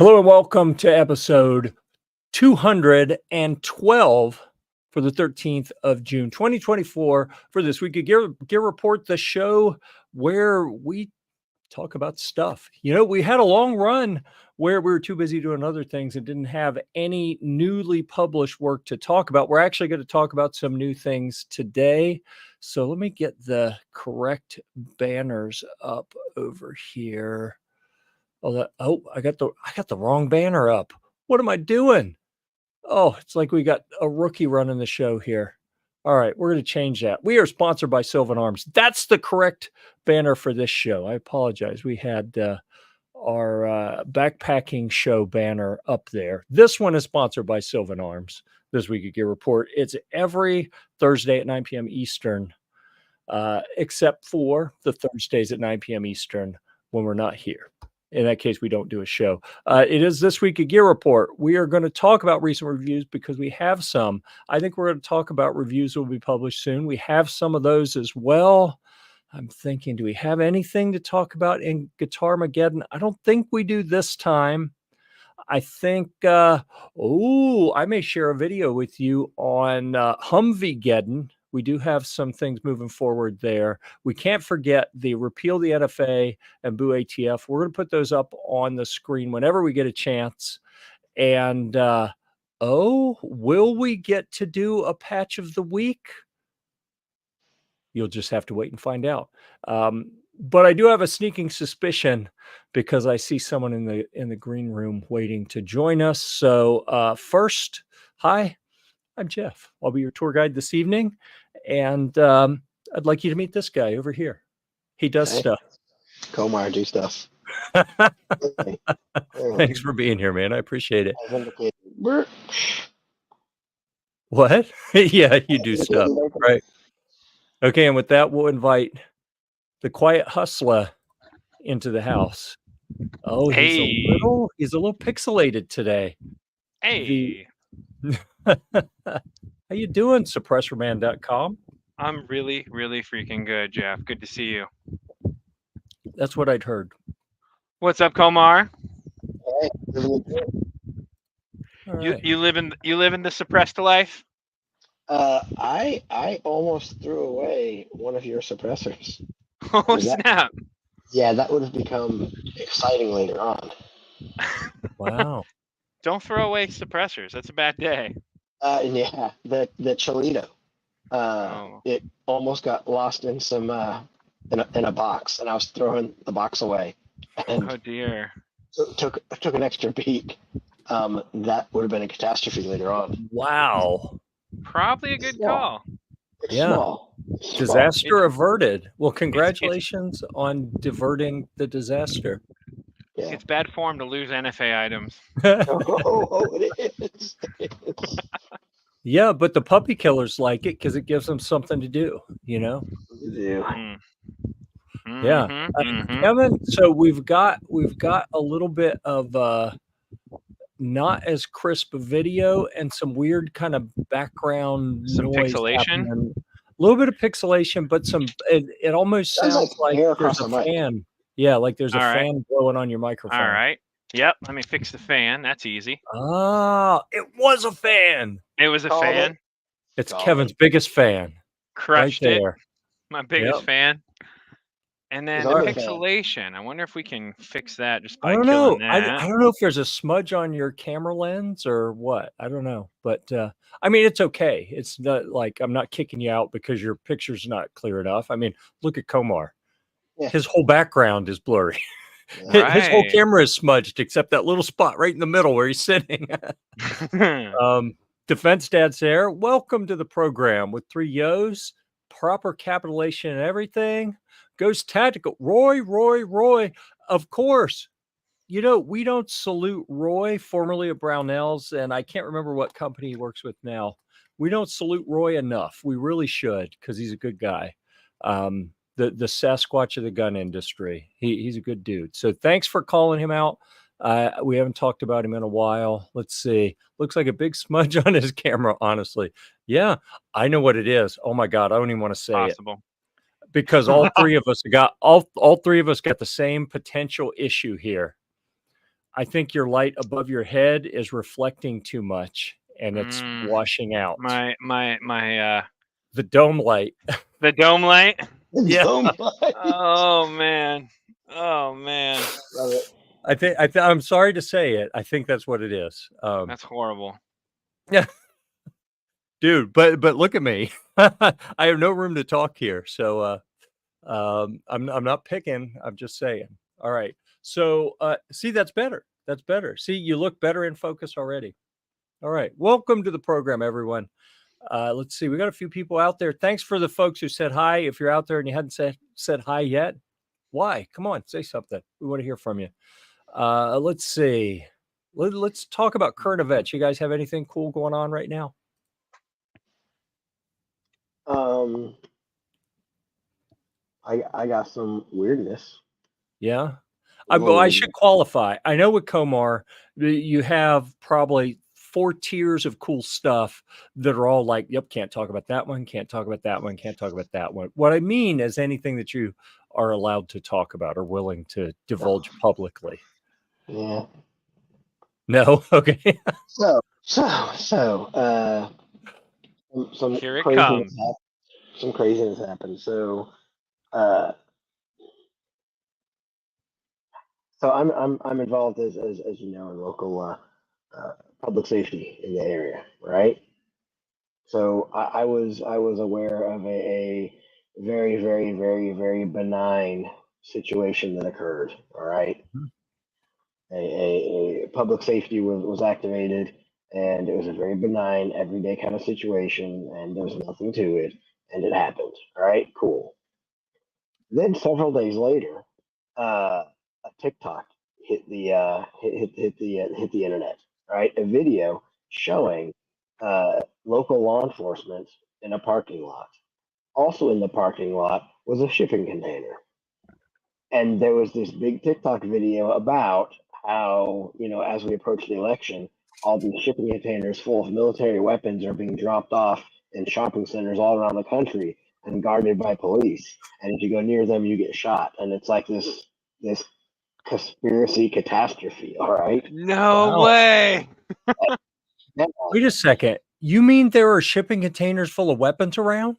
Hello and welcome to episode 212 for the 13th of June, 2024 for this week of Gear Report, the show where we talk about stuff. You know, we had a long run where we were too busy doing other things and didn't have any newly published work to talk about. We're actually going to talk about some new things today. So let me get the correct banners up over here. I got the wrong banner up. What am I doing? Oh, it's like we got a rookie running the show here. All right, we're going to change that. We are sponsored by Sylvan Arms. That's the correct banner for this show. I apologize. We had our backpacking show banner up there. This one is sponsored by Sylvan Arms. This week at Gear Report. It's every Thursday at 9 p.m. Eastern, except for the Thursdays at 9 p.m. Eastern when we're not here. In that case, we don't do a show. It is This Week a Gear Report. We are going to talk about recent reviews because we have some. I think we're going to talk about reviews that will be published soon. We have some of those as well. I'm thinking, do we have anything to talk about in Guitar-mageddon? I don't think we do this time. I think, I may share a video with you on Humvee-geddon. We do have some things moving forward there. We can't forget the repeal the NFA and boo ATF. We're going to put those up on the screen whenever we get a chance. And, will we get to do a patch of the week? You'll just have to wait and find out. But I do have a sneaking suspicion because I see someone in the green room waiting to join us. So first, hi, I'm Jeff. I'll be your tour guide this evening. And I'd like you to meet this guy over here. He does stuff. Komar do stuff. Thanks for being here, man. I appreciate it. What? Yeah, you do stuff, right? Okay, and with that, we'll invite the quiet hustler into the house. Oh, hey. He's a little pixelated today. Hey. How you doing, suppressorman.com? I'm really, really freaking good, Jeff. Good to see you. That's what I'd heard. What's up, Komar? Hey, right. You live in the suppressed life? I almost threw away one of your suppressors. Oh, snap. Yeah, that would have become exciting later on. Wow. Don't throw away suppressors. That's a bad day. Yeah, the Cholito. It almost got lost in some in a box, and I was throwing the box away. And oh dear. Took an extra beat. That would have been a catastrophe later on. Wow. Probably a good call. It's yeah. Small. Disaster averted. Well, congratulations on diverting the disaster. Yeah. It's bad form to lose NFA items. It is. Yeah, but the puppy killers like it because it gives them something to do, you know? Yeah. Yeah. Kevin, so we've got a little bit of not as crisp video and some weird kind of background noise pixelation happening. A little bit of pixelation, but it almost sounds like there's a fan. Yeah, like there's a fan blowing on your microphone. All right. Yep. Let me fix the fan. That's easy. Ah, it was a fan. It was a fan. It's Kevin's biggest fan. Crushed right it. there. My biggest fan. And then the pixelation. I wonder if we can fix that just by killing that. I don't know if there's a smudge on your camera lens or what. I don't know. But I mean, it's okay. It's not like I'm not kicking you out because your picture's not clear enough. I mean, look at Komar. Yeah. His whole background is blurry. Right. His whole camera is smudged except that little spot right in the middle where he's sitting. Defense Dad's there. Welcome to the program with 3 Yo's, proper capitalization and everything. Goes tactical. Roy. Of course. You know, we don't salute Roy, formerly of Brownells, and I can't remember what company he works with now. We don't salute Roy enough. We really should because he's a good guy. The Sasquatch of the gun industry. He's a good dude. So thanks for calling him out. We haven't talked about him in a while. Let's see. Looks like a big smudge on his camera, honestly. Yeah, I know what it is. Oh my God, I don't even want to say it. Because all three of us got the same potential issue here. I think your light above your head is reflecting too much and it's washing out. The dome light. The dome light? Yeah. Dome light. Oh man. Oh man. Love it. I'm sorry to say it. I think that's what it is. That's horrible. Yeah. Dude, but look at me. I have no room to talk here. So I'm not picking. I'm just saying. All right. So see, that's better. That's better. See, you look better in focus already. All right. Welcome to the program, everyone. Let's see. We got a few people out there. Thanks for the folks who said hi. If you're out there and you hadn't said hi yet, why? Come on, say something. We want to hear from you. Let's see. Let's talk about current events. You guys have anything cool going on right now? I got some weirdness. Yeah. I should qualify. I know with Comar, you have probably 4 tiers of cool stuff that are all like, yep, can't talk about that one, can't talk about that one, can't talk about that one. What I mean is anything that you are allowed to talk about or willing to divulge publicly. Yeah. No? Okay. So some Here it craziness comes. happened. Some craziness happened. So I'm involved as you know in local public safety in the area, right? So I was aware of a very very very very benign situation that occurred. All right, a public safety was activated, and it was a very benign everyday kind of situation, and there was nothing to it, and it happened. All right, cool. Then several days later, a TikTok hit the hit the internet. Right, a video showing local law enforcement in a parking lot. Also in the parking lot was a shipping container, and there was this big TikTok video about how as we approach the election, all these shipping containers full of military weapons are being dropped off in shopping centers all around the country and guarded by police. And if you go near them, you get shot. And it's like this conspiracy catastrophe. All right. No way. Wait a second. You mean there are shipping containers full of weapons around?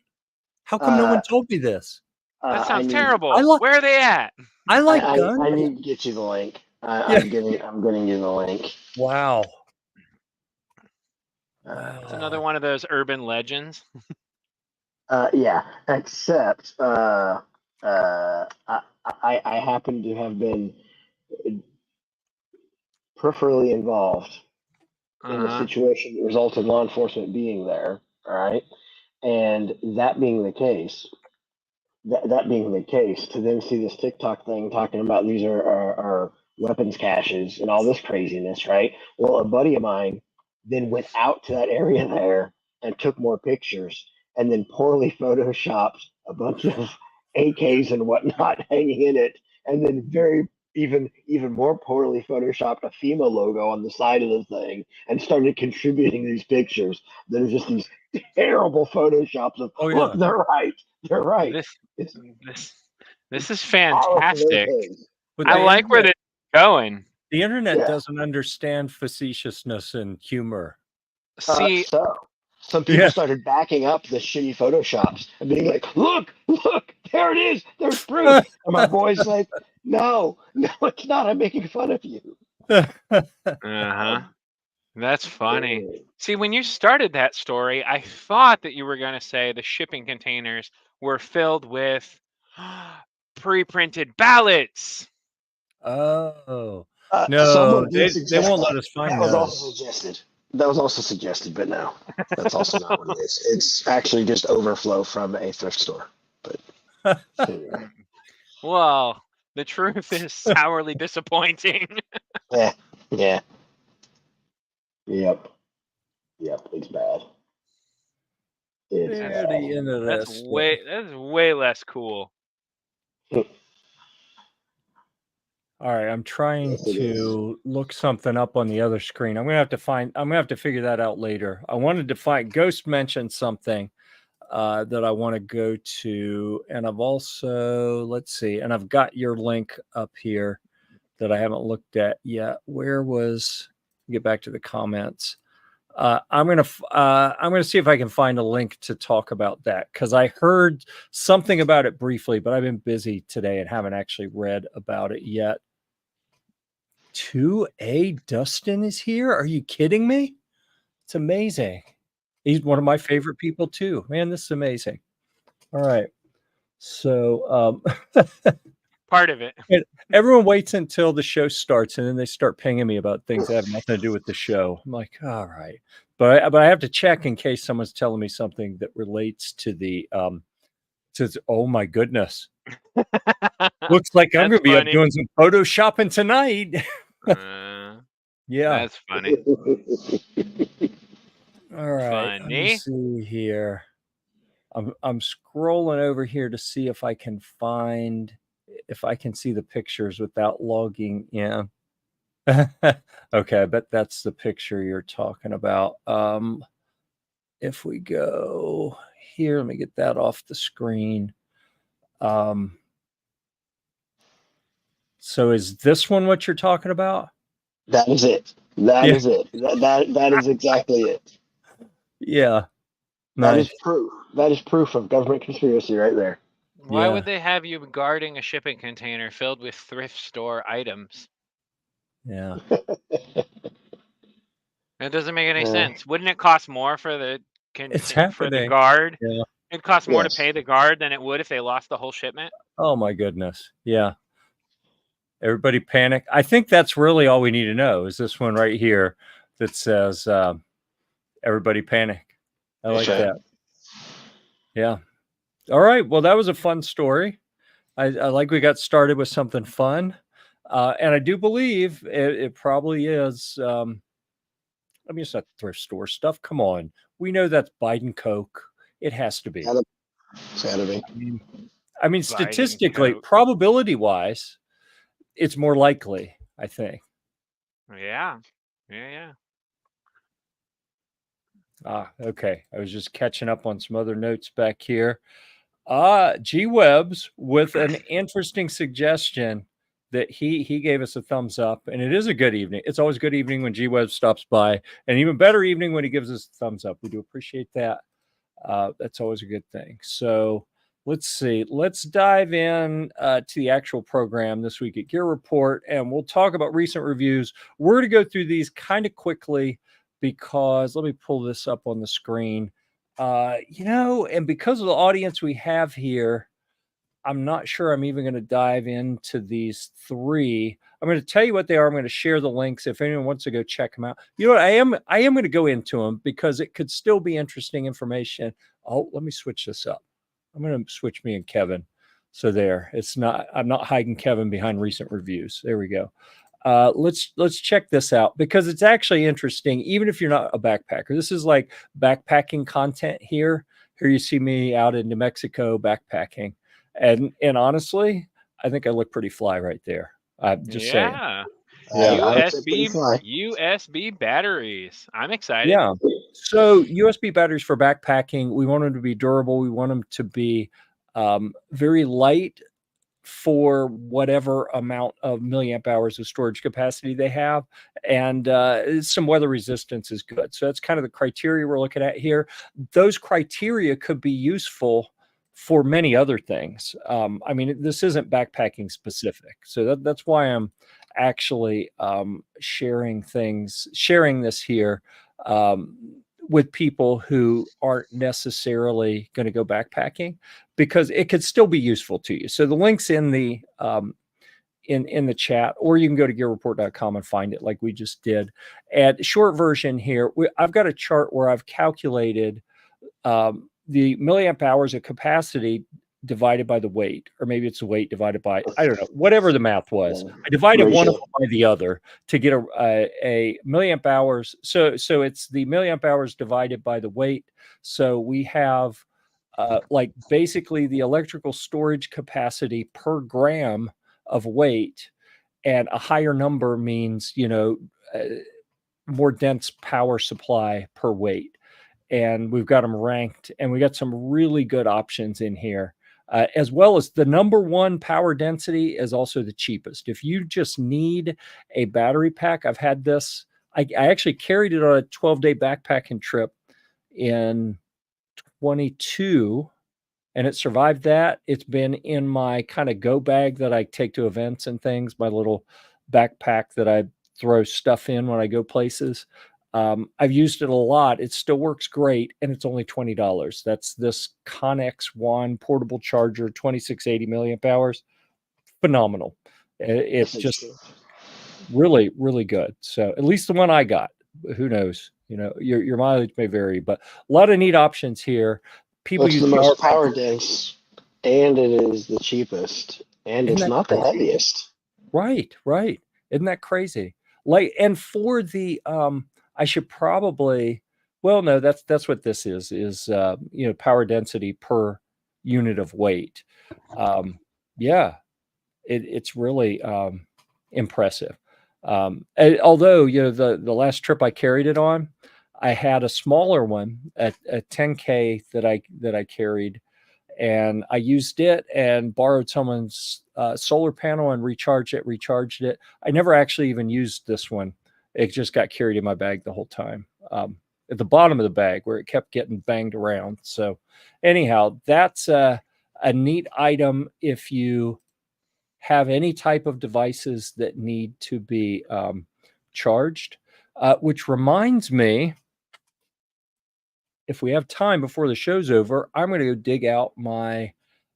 How come no one told me this? That sounds terrible. Where are they at? I like guns. I need to get you the link. I'm getting you the link. Wow. It's another one of those urban legends. Yeah, except I happen to have been peripherally involved in the situation that resulted in law enforcement being there. All right, and that being the case, to then see this TikTok thing talking about these are weapons caches and all this craziness, right? Well, a buddy of mine then went out to that area there and took more pictures, and then poorly photoshopped a bunch of AKs and whatnot hanging in it, and then even more poorly photoshopped a FEMA logo on the side of the thing, and started contributing these pictures. There's just these terrible photoshops of look, they're right. This is fantastic. I like where this is going. The internet doesn't understand facetiousness and humor. See, some people started backing up the shitty photoshops and being like, look, there it is. There's proof. And my boy's like, no, it's not. I'm making fun of you. That's funny. See, when you started that story, I thought that you were going to say the shipping containers were filled with pre-printed ballots. Oh. No, they won't let us find those. That was also suggested, but no, that's also not what it is. It's actually just overflow from a thrift store. But anyway. Well, the truth is sourly disappointing. Yeah. Yep, it's bad. That's way less cool. All right, I'm trying to look something up on the other screen. I'm gonna have to figure that out later. I wanted to find Ghost mentioned something that I want to go to, and I've also let's see, and I've got your link up here that I haven't looked at yet. Where was? Get back to the comments. I'm gonna see if I can find a link to talk about that, because I heard something about it briefly, but I've been busy today and haven't actually read about it yet. 2A Dustin is here. Are you kidding me? It's amazing. He's one of my favorite people too. Man, this is amazing. All right. So Part of it. everyone waits until the show starts and then they start pinging me about things that have nothing to do with the show. I'm like, all right. But I have to check in case someone's telling me something that relates to the oh my goodness. Looks like I'm gonna be up doing some photoshopping tonight. Yeah. That's funny. All right. Let me see here. I'm scrolling over here to see if I can see the pictures without logging in. Okay, I bet that's the picture you're talking about. If we go here, let me get that off the screen. So is this one what you're talking about? That is it. That is it. That is exactly it. Yeah. That is proof. That is proof of government conspiracy right there. Why would they have you guarding a shipping container filled with thrift store items? Yeah. It doesn't make any sense. Wouldn't it cost more for the guard? Yeah. It'd cost more to pay the guard than it would if they lost the whole shipment. Oh my goodness. Yeah. Everybody panic. I think that's really all we need to know is this one right here that says everybody panic. I like that. Yeah. All right. Well, that was a fun story. I like we got started with something fun. And I do believe it probably is. I mean, it's not thrift store stuff. Come on. We know that's Biden Coke. It has to be. Saturday. I mean, statistically, probability wise, it's more likely, I think. Yeah. Okay. I was just catching up on some other notes back here. G-Webs with an interesting suggestion that he gave us a thumbs up, and it is a good evening. It's always a good evening when G-Webs stops by, and even better evening when he gives us a thumbs up. We do appreciate that. That's always a good thing. So let's see. Let's dive in to the actual program this week at Gear Report, and we'll talk about recent reviews. We're going to go through these kind of quickly because let me pull this up on the screen. And because of the audience we have here, I'm not sure I'm even going to dive into these three. I'm going to tell you what they are. I'm going to share the links if anyone wants to go check them out. You know what? I am going to go into them because it could still be interesting information. Oh, let me switch this up. I'm going to switch me and Kevin. So I'm not hiding Kevin behind recent reviews. There we go. Let's check this out because it's actually interesting, even if you're not a backpacker. This is like backpacking content here. Here you see me out in New Mexico backpacking. And honestly, I think I look pretty fly right there. I'm just saying. USB batteries. I'm excited. Yeah. So USB batteries for backpacking, we want them to be durable. We want them to be very light for whatever amount of milliamp hours of storage capacity they have. And some weather resistance is good. So that's kind of the criteria we're looking at here. Those criteria could be useful for many other things. I mean, this isn't backpacking specific. So that's why I'm actually sharing this here with people who aren't necessarily going to go backpacking, because it could still be useful to you. So the link's in the in the chat, or you can go to gearreport.com and find it like we just did. And short version here, I've got a chart where I've calculated the milliamp hours of capacity divided by the weight, or maybe it's the weight divided by, I don't know, whatever the math was. I divided one of them by the other to get a milliamp hours. So it's the milliamp hours divided by the weight. So we have like basically the electrical storage capacity per gram of weight, and a higher number means, more dense power supply per weight. And we've got them ranked, and we got some really good options in here. as well as the #1 power density is also the cheapest. If you just need a battery pack, I've had this. I actually carried it on a 12-day backpacking trip in 22, and it survived that. It's been in my kind of go bag that I take to events and things, my little backpack that I throw stuff in when I go places. I've used it a lot. It still works great, and it's only $20. That's this Connex One portable charger, 2680 milliamp hours. Phenomenal. It's This is just true. really, really good. So at least the one I got. Who knows? You know, your mileage may vary, but a lot of neat options here. People It's use the power most power packs. dense, and it is the cheapest, and Isn't it's that not the crazy? heaviest. Right, right. Isn't that crazy? Like, and for the I should probably, well, no, that's what this is you know, power density per unit of weight. Yeah, it's really impressive. Although, you know, the last trip I carried it on, I had a smaller one at 10K that I carried, and I used it and borrowed someone's solar panel and recharged it. I never actually even used this one. It just got carried in my bag the whole time, at the bottom of the bag where it kept getting banged around. So anyhow, that's a neat item if you have any type of devices that need to be charged, which reminds me, if we have time before the show's over, I'm going to go dig out my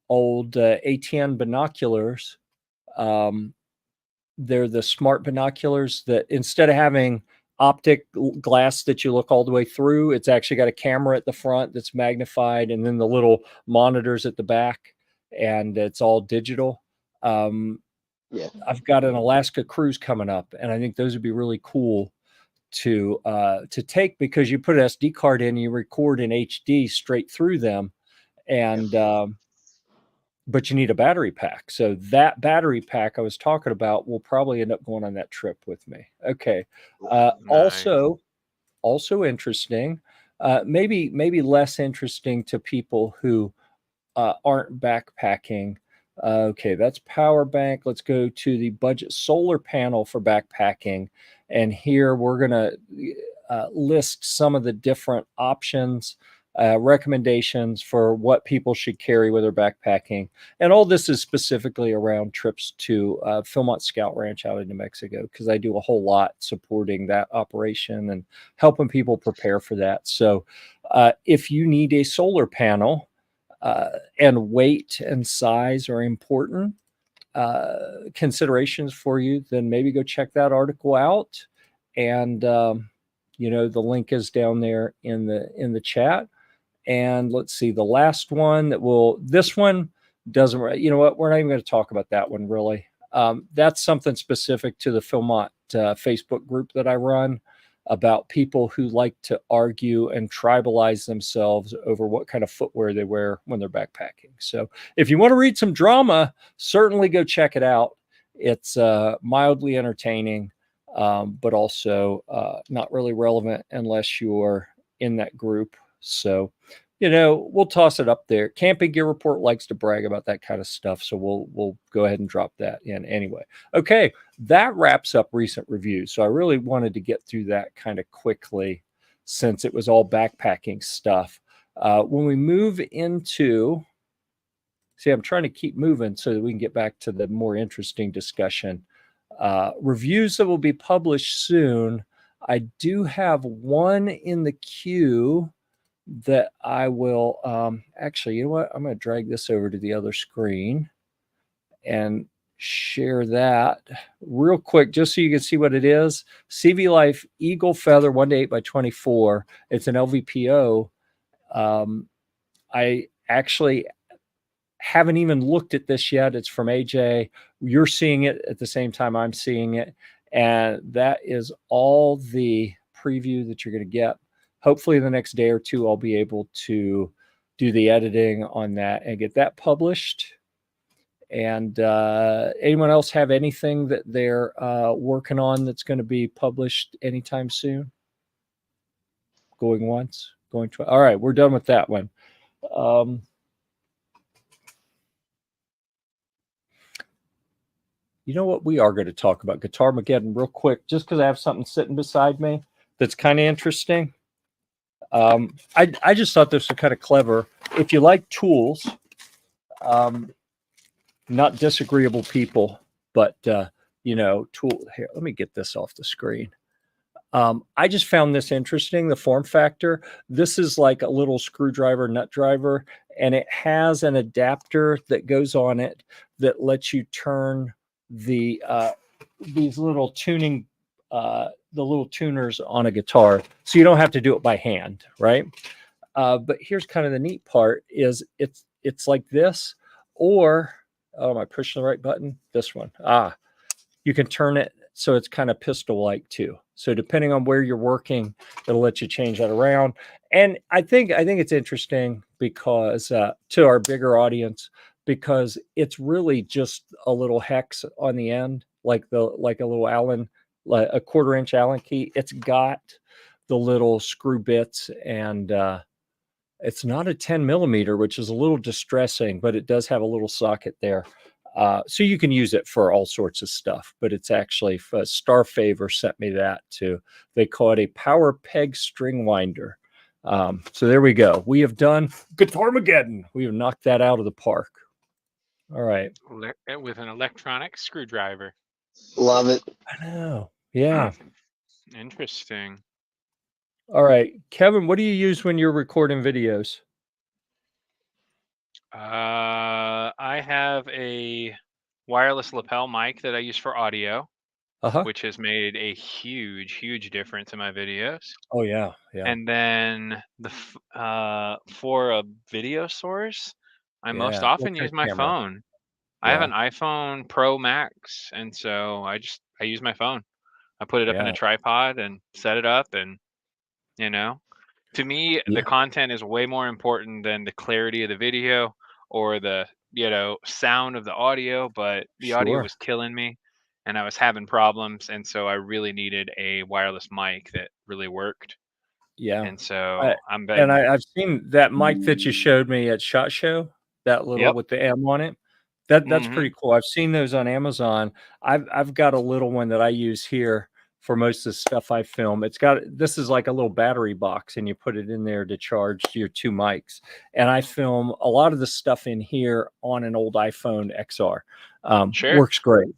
old ATN binoculars. Um, they're the smart binoculars that instead of having optic glass that you look all the way through, it's actually got a camera at the front that's magnified, and then the little monitors at the back, and it's all digital. Yeah. I've got an Alaska cruise coming up, and I think those would be really cool to take, because you put an SD card in, you record in HD straight through them, and but you need a battery pack. So that battery pack I was talking about will probably end up going on that trip with me. Okay. Nice. Also interesting, maybe less interesting to people who aren't backpacking. Okay, that's power bank. Let's go to the budget solar panel for backpacking. And here we're going to list some of the different options, recommendations for what people should carry with their backpacking. And all this is specifically around trips to Philmont Scout Ranch out in New Mexico, because I do a whole lot supporting that operation and helping people prepare for that. So if you need a solar panel, and weight and size are important considerations for you, then maybe go check that article out. And you know, the link is down there in the chat. And let's see, the last one this one doesn't, you know what, we're not even going to talk about that one really. That's something specific to the Philmont Facebook group that I run, about people who like to argue and tribalize themselves over what kind of footwear they wear when they're backpacking. So if you want to read some drama, certainly go check it out. It's mildly entertaining, but also not really relevant unless you're in that group. So, you know, we'll toss it up there. Camping Gear Report likes to brag about that kind of stuff, so we'll go ahead and drop that in anyway. Okay, that wraps up recent reviews. So I really wanted to get through that kind of quickly, since it was all backpacking stuff. When we move into, see, I'm trying to keep moving so that we can get back to the more interesting discussion. Reviews that will be published soon. I do have one in the queue that I will actually, you know what? I'm going to drag this over to the other screen and share that real quick, just so you can see what it is. CV Life Eagle Feather 1:8 by 24. It's an LVPO. I actually haven't even looked at this yet. It's from AJ. You're seeing it at the same time I'm seeing it. And that is all the preview that you're going to get. Hopefully, the next day or two, I'll be able to do the editing on that and get that published. And anyone else have anything that they're working on that's going to be published anytime soon? Going once, going twice. All right, we're done with that one. you know what? We are going to talk about Guitarmageddon real quick, just because I have something sitting beside me that's kind of interesting. I just thought this was kind of clever. If you like tools, not disagreeable people, but you know, tool. Here, let me get this off the screen. I just found this interesting, the form factor. This is like a little screwdriver, nut driver, and it has an adapter that goes on it that lets you turn the these little tuning, the little tuners on a guitar, so you don't have to do it by hand, right? But here's kind of the neat part: is it's like this, or oh, am I pushing the right button? This one. You can turn it so it's kind of pistol-like too. So depending on where you're working, it'll let you change that around. And I think it's interesting because to our bigger audience, because it's really just a little hex on the end, like a little Allen, like a 1/4-inch Allen key. It's got the little screw bits, and it's not a 10 millimeter, which is a little distressing, but it does have a little socket there. So you can use it for all sorts of stuff, but it's actually Star Favor sent me that too. They call it a power peg string winder. So there we go. We have done Guitarmageddon. We have knocked that out of the park. All right. With an electronic screwdriver. Love it. I know. Yeah. Interesting. All right. Kevin, what do you use when you're recording videos? I have a wireless lapel mic that I use for audio, which has made a huge difference in my videos. Oh yeah, yeah. And then for a video source, I most Yeah. often What kind use of my camera? phone. I have an iPhone Pro Max, and so I use my phone. I put it up in a tripod and set it up, and you know, to me, the content is way more important than the clarity of the video or the sound of the audio. But the audio was killing me, and I was having problems, and so I really needed a wireless mic that really worked. Yeah. And so I've seen that mic that you showed me at SHOT Show, that little with the M on it. That's pretty cool. I've seen those on Amazon. I've got a little one that I use here for most of the stuff I film. This is like a little battery box, and you put it in there to charge your 2 mics. And I film a lot of the stuff in here on an old iPhone XR. Works great.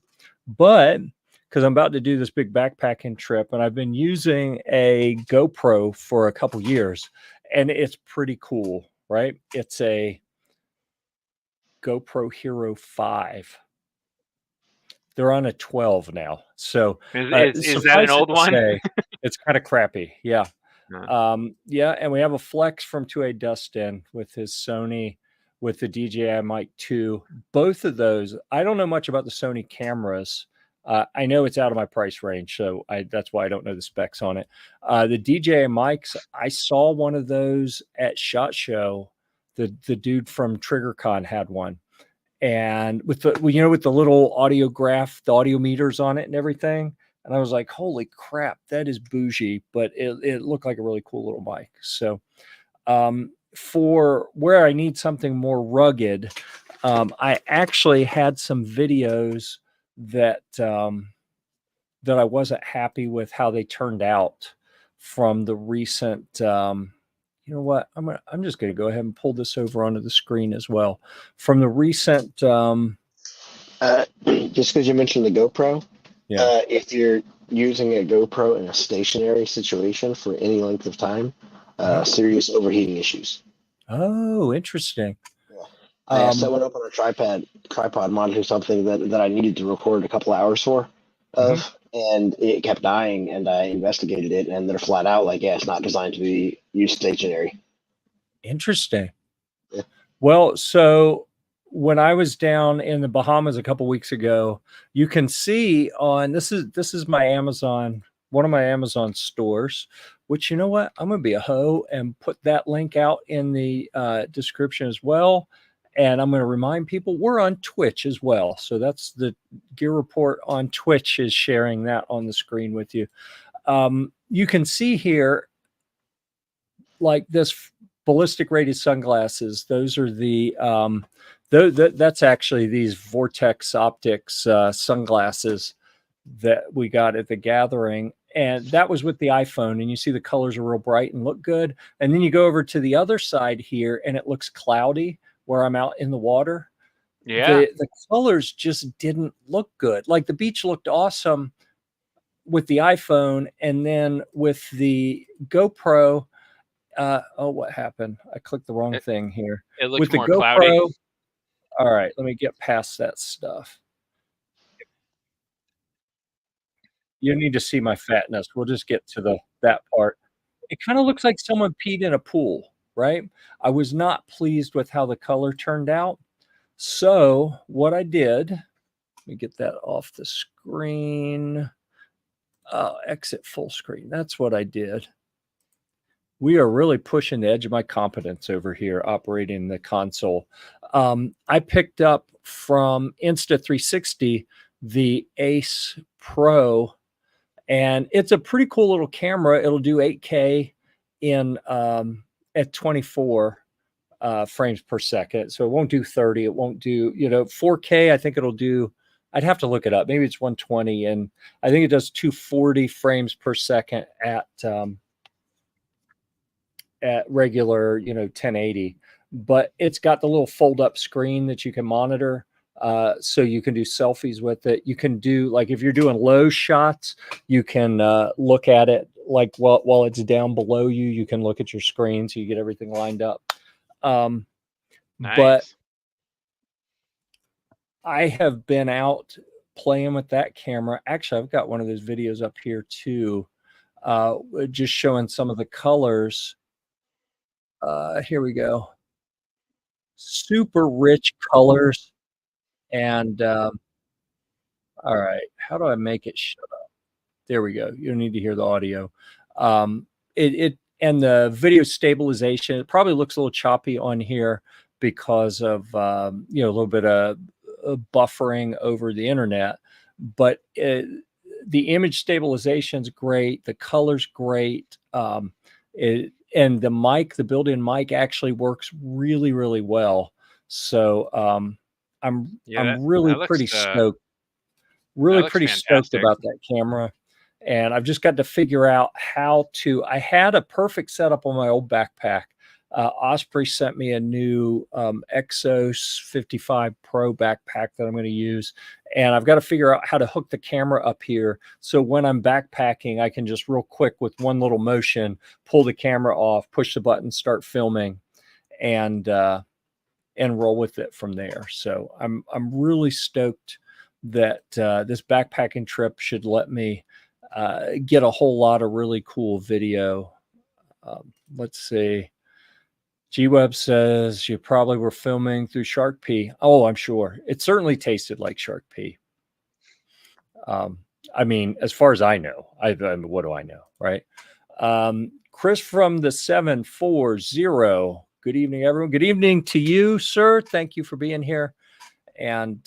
But because I'm about to do this big backpacking trip, and I've been using a GoPro for a couple years, and it's pretty cool, right? It's a GoPro Hero 5. They're on a 12 now. So is that an old one? Say, it's kind of crappy. Yeah. And we have a Flex from 2A Dustin with his Sony with the DJI Mic 2. Both of those, I don't know much about the Sony cameras. I know it's out of my price range, so that's why I don't know the specs on it. The DJI mics, I saw one of those at SHOT Show. The dude from TriggerCon had one, and with the little audiograph, the audio meters on it and everything. And I was like, holy crap, that is bougie, but it looked like a really cool little mic. So for where I need something more rugged, I actually had some videos that I wasn't happy with how they turned out from the recent. You know what? I'm just going to go ahead and pull this over onto the screen as well. From the recent. Just because you mentioned the GoPro, if you're using a GoPro in a stationary situation for any length of time, serious overheating issues. Oh, interesting. I set one up on a tripod monitor, something that I needed to record a couple hours and it kept dying, and I investigated it, and they're flat out like, it's not designed to be used stationary. Interesting. Yeah. Well, so when I was down in the Bahamas a couple weeks ago, you can see on this is my Amazon, one of my Amazon stores, which, you know what, I'm going to be a hoe and put that link out in the description as well. And I'm going to remind people we're on Twitch as well. So that's the Gear Report on Twitch is sharing that on the screen with you. You can see here, like this ballistic rated sunglasses. Those are the That's actually these Vortex Optics sunglasses that we got at the gathering. And that was with the iPhone. And you see the colors are real bright and look good. And then you go over to the other side here and it looks cloudy where I'm out in the water. Yeah. The colors just didn't look good. Like the beach looked awesome with the iPhone, and then with the GoPro, oh, what happened? I clicked the wrong thing here. It looks With the more cloudy. GoPro, all right, let me get past that stuff. You need to see my fatness. We'll just get to that part. It kind of looks like someone peed in a pool, right? I was not pleased with how the color turned out. So what I did, let me get that off the screen. Exit full screen. That's what I did. We are really pushing the edge of my competence over here operating the console. I picked up from Insta360 the Ace Pro, and it's a pretty cool little camera. It'll do 8K in at 24 frames per second. So it won't do 30. It won't do, 4K. I think it'll do, I'd have to look it up. Maybe it's 120. And I think it does 240 frames per second at regular, 1080. But it's got the little fold up screen that you can monitor. So you can do selfies with it. You can do, like, if you're doing low shots, you can look at it like while it's down below you. You can look at your screen so you get everything lined up. Nice. But I have been out playing with that camera. Actually, I've got one of those videos up here too, just showing some of the colors. Here we go. Super rich colors. And all right, how do I make it shut up? There we go. You don't need to hear the audio. And the video stabilization, it probably looks a little choppy on here because of a little bit of buffering over the internet, but the image stabilization is great. The color's great. And the mic, the built-in mic, actually works really, really well. So I'm really pretty stoked. Really pretty stoked about that camera. And I've just got to figure out how to. I had a perfect setup on my old backpack. Osprey sent me a new Exos 55 Pro backpack that I'm going to use. And I've got to figure out how to hook the camera up here. So when I'm backpacking, I can just real quick with one little motion, pull the camera off, push the button, start filming, and roll with it from there. So I'm really stoked that this backpacking trip should let me get a whole lot of really cool video. Let's see. G-Web says you probably were filming through shark pee. Oh, I'm sure. It certainly tasted like shark pee. I mean, as far as I know, I mean, what do I know, right? Chris from the 740. Good evening, everyone. Good evening to you, sir. Thank you for being here. And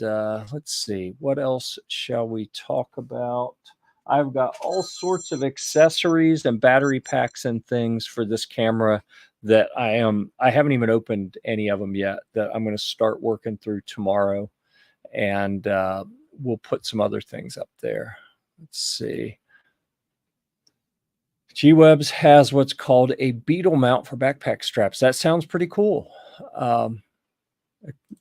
let's see, what else shall we talk about? I've got all sorts of accessories and battery packs and things for this camera that I haven't even opened any of them yet, that I'm going to start working through tomorrow. And we'll put some other things up there. Let's see. G-Webs has what's called a beetle mount for backpack straps. That sounds pretty cool.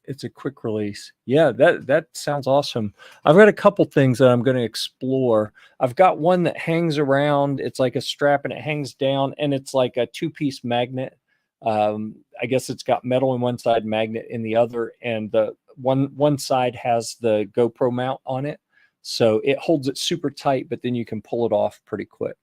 It's a quick release. Yeah, that sounds awesome. I've got a couple things that I'm going to explore. I've got one that hangs around. It's like a strap and it hangs down, and it's like a two-piece magnet. I guess it's got metal in one side, magnet in the other, and the one side has the GoPro mount on it. So it holds it super tight, but then you can pull it off pretty quick.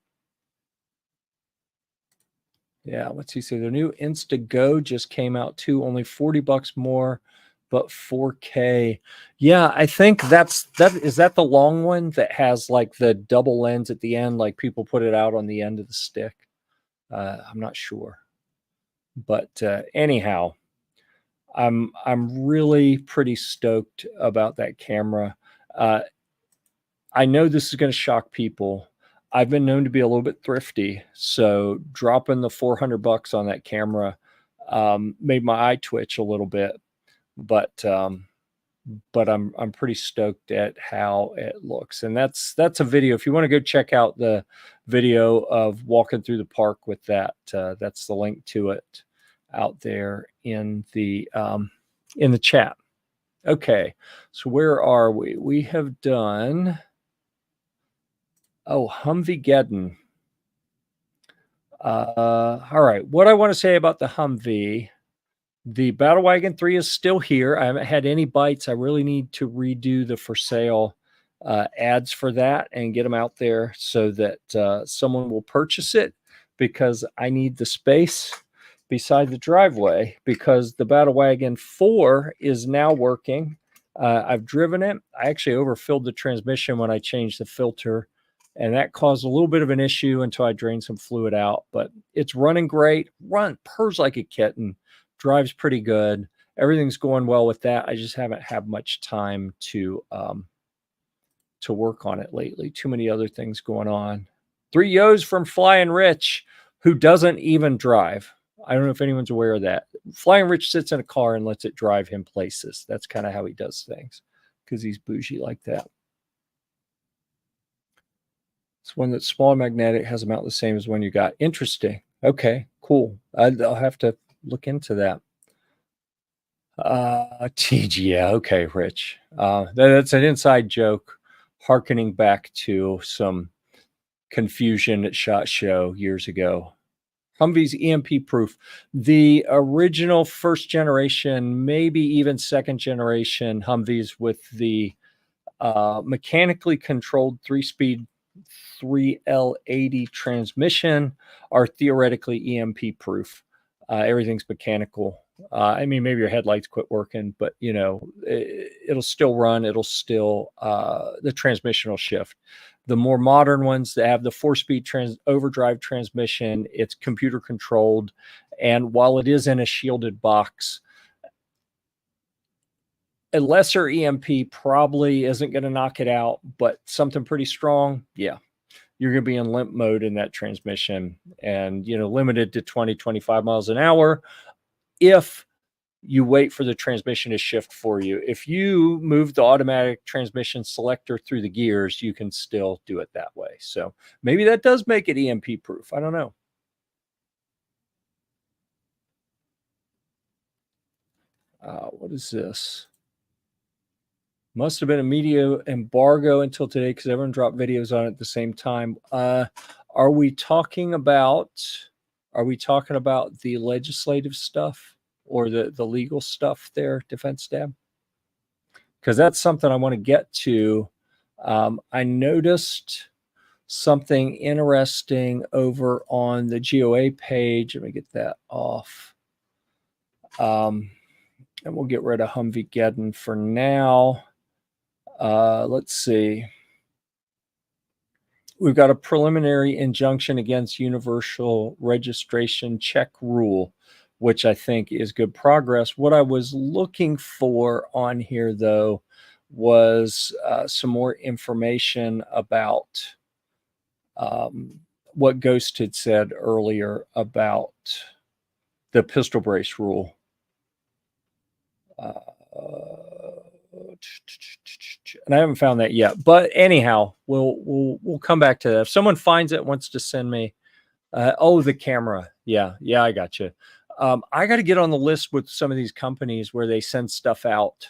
Yeah, what's he say? The new Instago just came out too, only $40 more, but 4K. Yeah, I think is that the long one that has like the double lens at the end, like people put it out on the end of the stick. I'm not sure. But anyhow, I'm really pretty stoked about that camera. I know this is going to shock people. I've been known to be a little bit thrifty, so dropping the $400 on that camera made my eye twitch a little bit. but I'm pretty stoked at how it looks. And that's a video. If you want to go check out the video of walking through the park with that, that's the link to it out there in the chat. Okay, so where are we? We have done, Humvee-geddon. All right, what I want to say about the Humvee, the Battlewagon 3 is still here. I haven't had any bites. I really need to redo the for sale ads for that and get them out there so that someone will purchase it, because I need the space beside the driveway, because the Battlewagon 4 is now working. I've driven it. I actually overfilled the transmission when I changed the filter, and that caused a little bit of an issue until I drained some fluid out, but it's running great. Purrs like a kitten, drives pretty good. Everything's going well with that. I just haven't had much time to work on it lately. Too many other things going on. 3 yo's from Flying Rich, who doesn't even drive. I don't know if anyone's aware of that. Flying Rich sits in a car and lets it drive him places. That's kind of how he does things, because he's bougie like that. It's one that's small and magnetic, has a mount the same as one you got. Interesting. Okay, cool. I'll have to look into that. Yeah, okay, Rich. That's an inside joke, harkening back to some confusion at SHOT Show years ago. Humvee's EMP proof. The original first generation, maybe even second generation Humvees with the mechanically controlled 3-speed 3L80 transmission are theoretically EMP proof. Everything's mechanical. I mean, maybe your headlights quit working, but it'll still run. It'll still, the transmission will shift. The more modern ones that have the 4-speed overdrive transmission, it's computer controlled. And while it is in a shielded box, a lesser EMP probably isn't going to knock it out, but something pretty strong, yeah, you're going to be in limp mode in that transmission, and limited to 20, 25 miles an hour if you wait for the transmission to shift for you. If you move the automatic transmission selector through the gears, you can still do it that way. So maybe that does make it EMP proof. I don't know. What is this? Must have been a media embargo until today, because everyone dropped videos on it at the same time. Are we talking about the legislative stuff or the legal stuff there, Defense Dab? Because that's something I want to get to. I noticed something interesting over on the GOA page. Let me get that off. And we'll get rid of Humvee-geddon for now. Let's see. We've got a preliminary injunction against universal registration check rule, which I think is good progress. What I was looking for on here, though, was some more information about what Ghost had said earlier about the pistol brace rule. And I haven't found that yet, but anyhow, we'll come back to that. If someone finds it, wants to send me, the camera, yeah, I got you. I got to get on the list with some of these companies where they send stuff out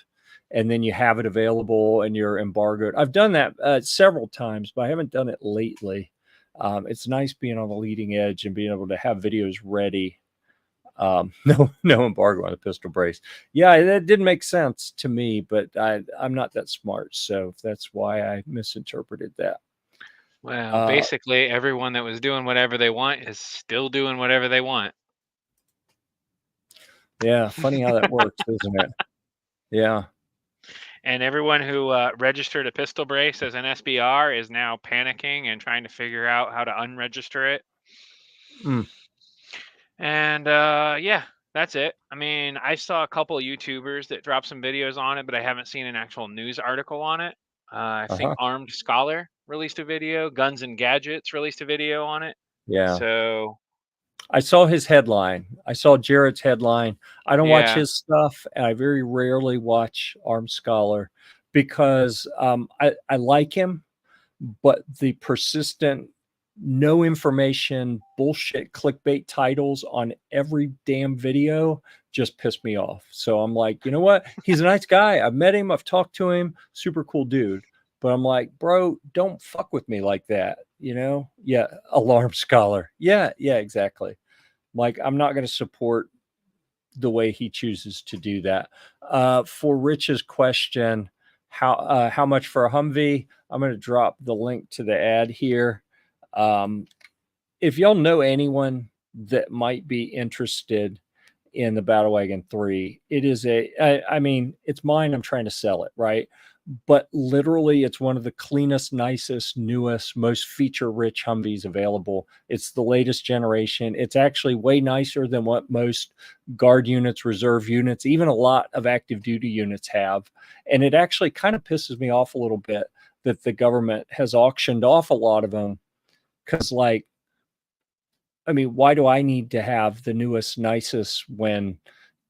and then you have it available and you're embargoed. I've done that several times, but I haven't done it lately. It's nice being on the leading edge and being able to have videos ready. No embargo on the pistol brace. Yeah, that didn't make sense to me, but I'm not that smart, so that's why I misinterpreted that. Well, basically, everyone that was doing whatever they want is still doing whatever they want. Yeah, funny how that works, isn't it? Yeah. And everyone who registered a pistol brace as an SBR is now panicking and trying to figure out how to unregister it. And yeah, that's it. I mean, I saw a couple of YouTubers that dropped some videos on it, but I haven't seen an actual news article on it. I think Armed Scholar released a video. Guns and Gadgets released a video on it. Yeah. So I saw his headline. I saw Jared's headline. I don't watch Yeah. his stuff, and I very rarely watch Arm Scholar because I like him, but the persistent, no information, bullshit clickbait titles on every damn video just pissed me off. So I'm like, you know what? He's a nice guy. I've met him. I've talked to him. Super cool dude. But I'm like, bro, don't fuck with me like that. You know? Yeah. Alarm Scholar. Yeah. Yeah, exactly. Like, I'm not going to support the way he chooses to do that. For Rich's question, how much for a Humvee? I'm going to drop the link to the ad here. If y'all know anyone that might be interested in the Battlewagon 3, it is I mean, it's mine. I'm trying to sell it, right? But literally, it's one of the cleanest, nicest, newest, most feature-rich Humvees available. It's the latest generation. It's actually way nicer than what most guard units, reserve units, even a lot of active duty units have. And it actually kind of pisses me off a little bit that the government has auctioned off a lot of them. Because, like, I mean, why do I need to have the newest, nicest when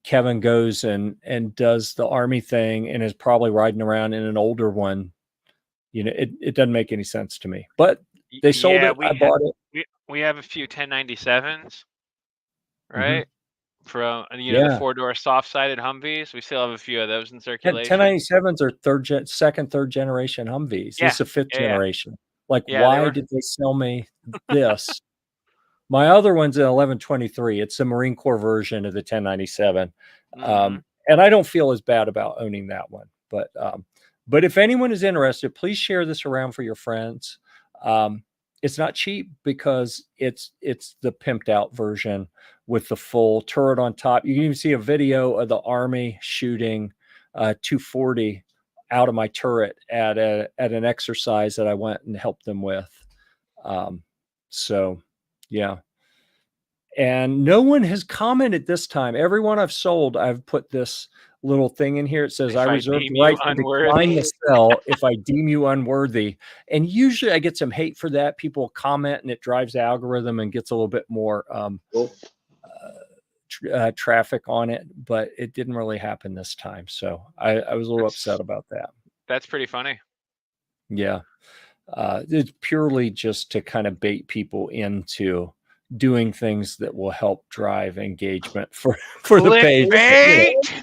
Kevin goes and does the Army thing and is probably riding around in an older one? You know, it doesn't make any sense to me. But they sold it. I bought it. We have a few 1097s, right? From the 4-door soft-sided Humvees. We still have a few of those in circulation. 1097s are second, third generation Humvees. This is a fifth generation. Like, why did they sell me this? My other one's an 1123. It's the Marine Corps version of the 1097. And I don't feel as bad about owning that one. But if anyone is interested, please share this around for your friends. It's not cheap because it's the pimped out version with the full turret on top. You can even see a video of the Army shooting 240 out of my turret at an exercise that I went and helped them with. So yeah. And no one has commented this time. Everyone I've sold, I've put this little thing in here. It says, I reserve the right to decline the sell if I deem you unworthy. And usually I get some hate for that. People comment and it drives the algorithm and gets a little bit more traffic on it. But it didn't really happen this time. So I was a little upset about that. That's pretty funny. Yeah. It's purely just to kind of bait people into doing things that will help drive engagement for the page.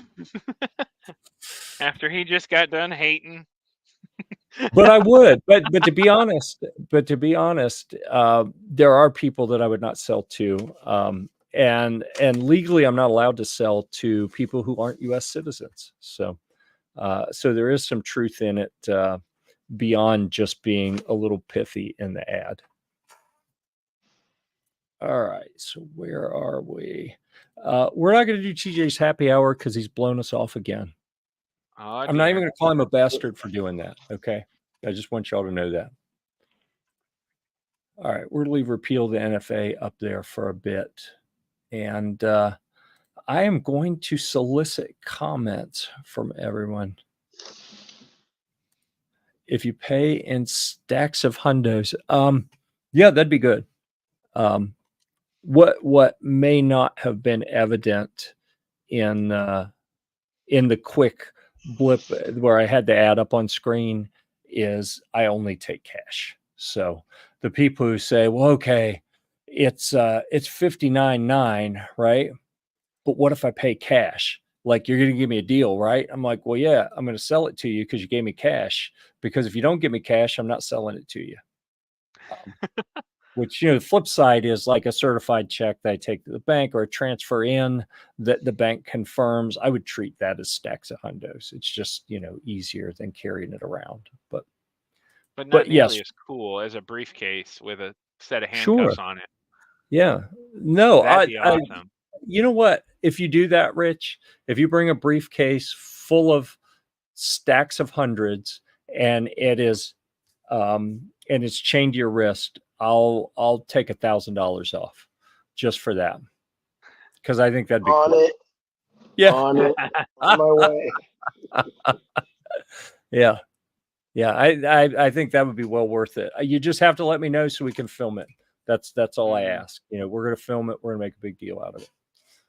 After he just got done hating. But I would, but to be honest, there are people that I would not sell to. And legally I'm not allowed to sell to people who aren't US citizens. So there is some truth in it, beyond just being a little pithy in the ad. All right, so where are we? We're not going to do TJ's happy hour because he's blown us off again. I'm not even going to call him a bastard for doing that. Okay, I just want y'all to know that. All right, we're going to leave repeal the NFA up there for a bit, and I am going to solicit comments from everyone. If you pay in stacks of hundos, yeah, that'd be good. What may not have been evident in the quick blip where I had the ad up on screen is I only take cash. So the people who say, well, okay, it's $59.9, right? But what if I pay cash? Like, you're going to give me a deal, right? I'm like, well, yeah, I'm going to sell it to you because you gave me cash. Because if you don't give me cash, I'm not selling it to you. Which, the flip side is like a certified check that I take to the bank or a transfer in that the bank confirms. I would treat that as stacks of hundos. It's just, easier than carrying it around. But not nearly yes, as cool as a briefcase with a set of handcuffs on it. Yeah. No, that'd be awesome. You know what? If you do that, Rich, if you bring a briefcase full of stacks of hundreds and it is and it's chained to your wrist, I'll take $1,000 off just for that, because I think that'd be on cool. it. Yeah, on my way. Yeah, I think that would be well worth it. You just have to let me know so we can film it. That's all I Mhm. ask. We're going to film it. We're going to make a big deal out of it.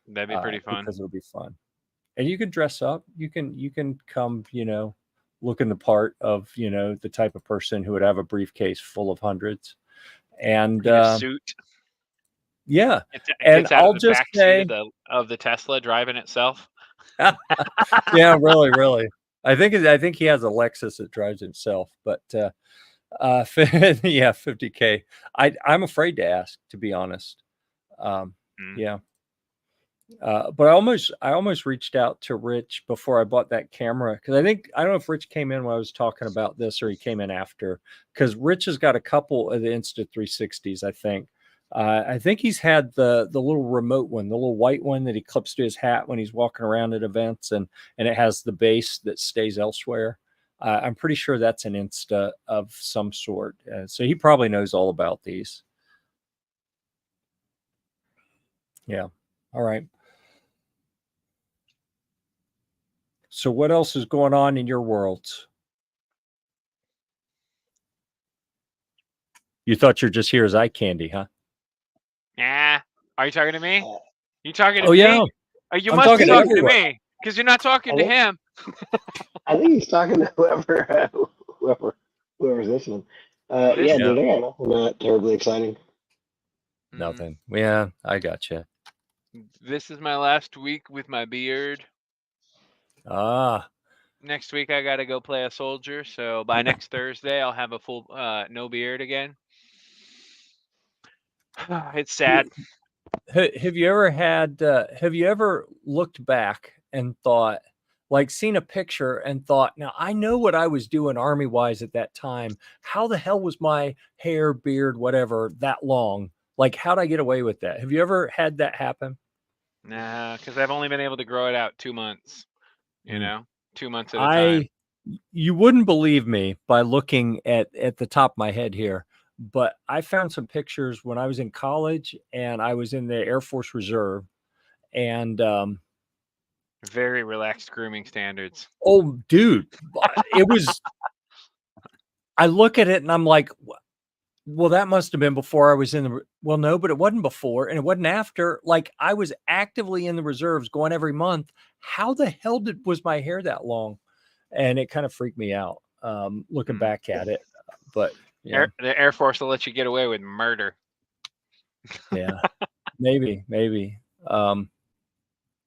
That'd be pretty fun. Because it'll be fun. And you can dress up. You can come, looking the part of, the type of person who would have a briefcase full of hundreds. And In a suit. yeah. It And gets out I'll of the just back say, seat of the Tesla driving itself. yeah, really, really. I think he has a Lexus that drives himself, but yeah, 50K. I'm afraid to ask, to be honest. Yeah. But I almost reached out to Rich before I bought that camera, because I don't know if Rich came in when I was talking about this or he came in after, because Rich has got a couple of the Insta360s. I think he's had the little remote one, the little white one that he clips to his hat when he's walking around at events, and it has the base that stays elsewhere. I'm pretty sure that's an Insta of some sort. So he probably knows all about these. Yeah. All right. So what else is going on in your worlds? You thought you're just here as eye candy, huh? Yeah. Are you talking to me? You talking to Oh me? yeah, You I'm must be talking to talking to everyone. me because you're not talking to him. I think he's talking to whoever's listening. Yeah, dude, I got nothing terribly exciting. Nothing. Yeah, I got you. This is my last week with my beard. Next week I got to go play a soldier, so by next Thursday I'll have a full no beard again. It's sad. Have you ever have you ever looked back and thought, like, seen a picture and thought, now I know what I was doing army wise at that time. How the hell was my hair, beard, whatever, that long? Like, how'd I get away with that? Have you ever had that happen? Nah, because I've only been able to grow it out 2 months. 2 months at a time. You wouldn't believe me by looking at the top of my head here, but I found some pictures when I was in college and I was in the Air Force Reserve, and Very relaxed grooming standards. oh, dude, it was. I look at it and I'm like, well, that must have been before I was in the. Well, no, but it wasn't before, and it wasn't after. Like, I was actively in the reserves, going every month. How the hell was my hair that long? And it kind of freaked me out, looking back at it. But yeah, the Air Force will let you get away with murder. yeah, maybe.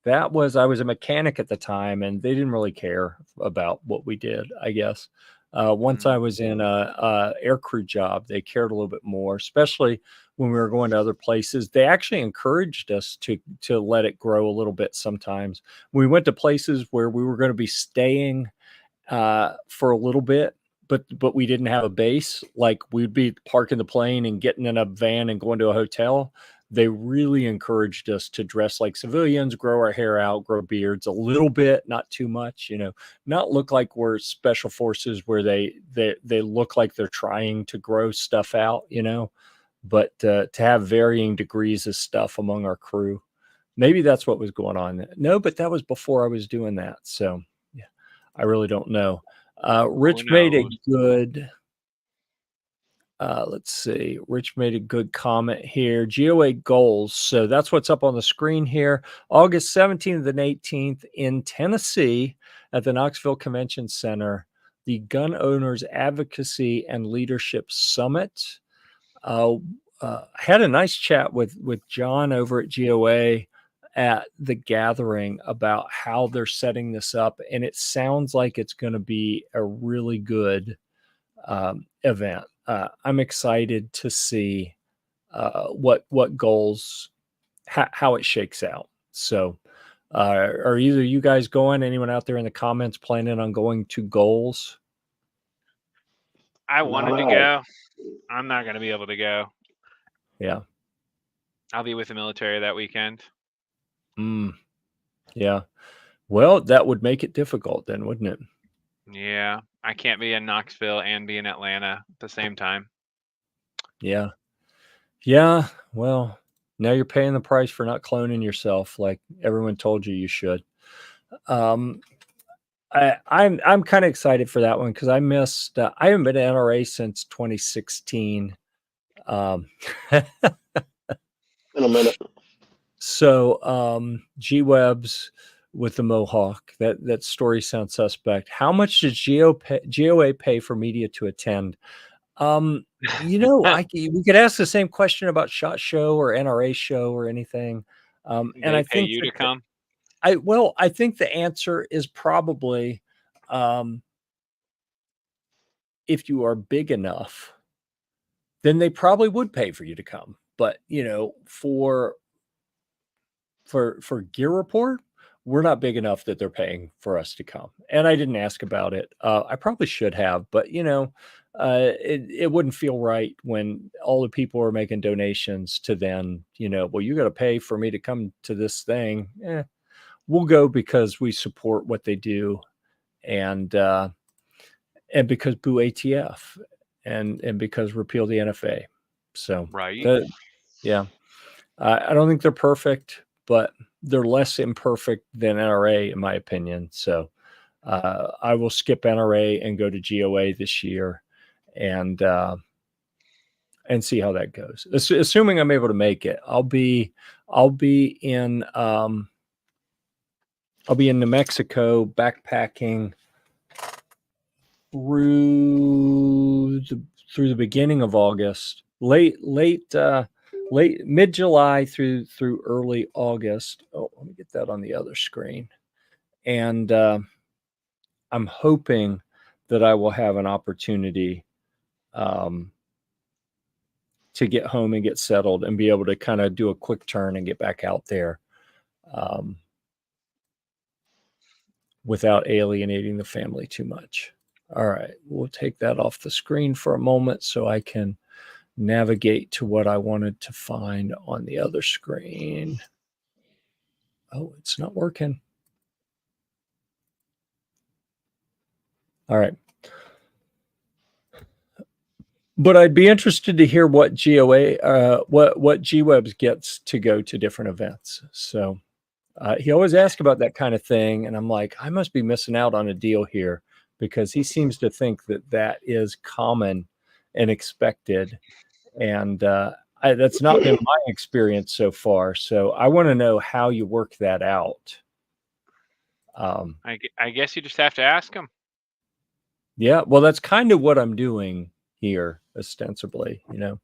I was a mechanic at the time, and they didn't really care about what we did, I guess. Once I was in a aircrew job, they cared a little bit more, especially when we were going to other places. They actually encouraged us to let it grow a little bit sometimes. We went to places where we were going to be staying for a little bit, but we didn't have a base. Like, we'd be parking the plane and getting in a van and going to a hotel. They really encouraged us to dress like civilians, grow our hair out, grow beards a little bit, not too much, not look like we're special forces where they look like they're trying to grow stuff out, but to have varying degrees of stuff among our crew. Maybe that's what was going on. No, but that was before I was doing that. So yeah, I really don't know. Rich made a good, let's see. Rich made a good comment here. GOA goals. So that's what's up on the screen here. August 17th and 18th in Tennessee at the Knoxville Convention Center, the Gun Owners Advocacy and Leadership Summit. Had a nice chat with John over at GOA at the gathering about how they're setting this up, and it sounds like it's going to be a really good event. I'm excited to see what goals, how it shakes out. So, are either you guys going? Anyone out there in the comments planning on going to goals? I wanted to go. I'm not going to be able to go. Yeah. I'll be with the military that weekend. Yeah. Well, that would make it difficult then, wouldn't it? Yeah. I can't be in Knoxville and be in Atlanta at the same time. Yeah. Yeah. Well, now you're paying the price for not cloning yourself like everyone told you should. I'm kind of excited for that one because I missed. I haven't been to NRA since 2016. In a minute. So G-Webs with the Mohawk, that story sounds suspect. How much did GOA pay for media to attend? We could ask the same question about SHOT Show or NRA Show or anything. And They I pay think you to come. I think the answer is probably if you are big enough, then they probably would pay for you to come. But for GearReport, we're not big enough that they're paying for us to come. And I didn't ask about it. I probably should have, but it wouldn't feel right when all the people are making donations to then, well, you got to pay for me to come to this thing. We'll go because we support what they do, and because boo ATF, and because repeal the NFA. So Right. yeah, I don't think they're perfect, but they're less imperfect than NRA in my opinion. So I will skip NRA and go to GOA this year, and see how that goes. Assuming I'm able to make it, I'll be in New Mexico backpacking through the beginning of August, late mid-July through early August. Oh, let me get that on the other screen. And I'm hoping that I will have an opportunity to get home and get settled and be able to kind of do a quick turn and get back out there without alienating the family too much. All right, we'll take that off the screen for a moment so I can navigate to what I wanted to find on the other screen. Oh, it's not working. All right. But I'd be interested to hear what GOA, what G-Webs gets to go to different events. So he always asks about that kind of thing, and I'm like, I must be missing out on a deal here, because he seems to think that is common and expected, and that's not been my experience so far. So I want to know how you work that out. I guess you just have to ask him. Yeah, well, that's kind of what I'm doing here, ostensibly. All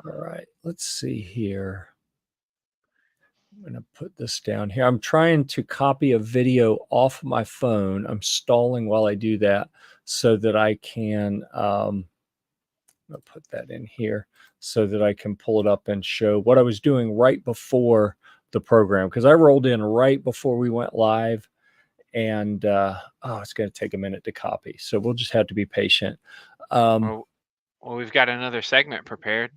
right, let's see here. I'm going to put this down here. I'm trying to copy a video off my phone. I'm stalling while I do that so that I can I'll put that in here so that I can pull it up and show what I was doing right before the program, because I rolled in right before we went live, and it's going to take a minute to copy. So we'll just have to be patient. Well, we've got another segment prepared.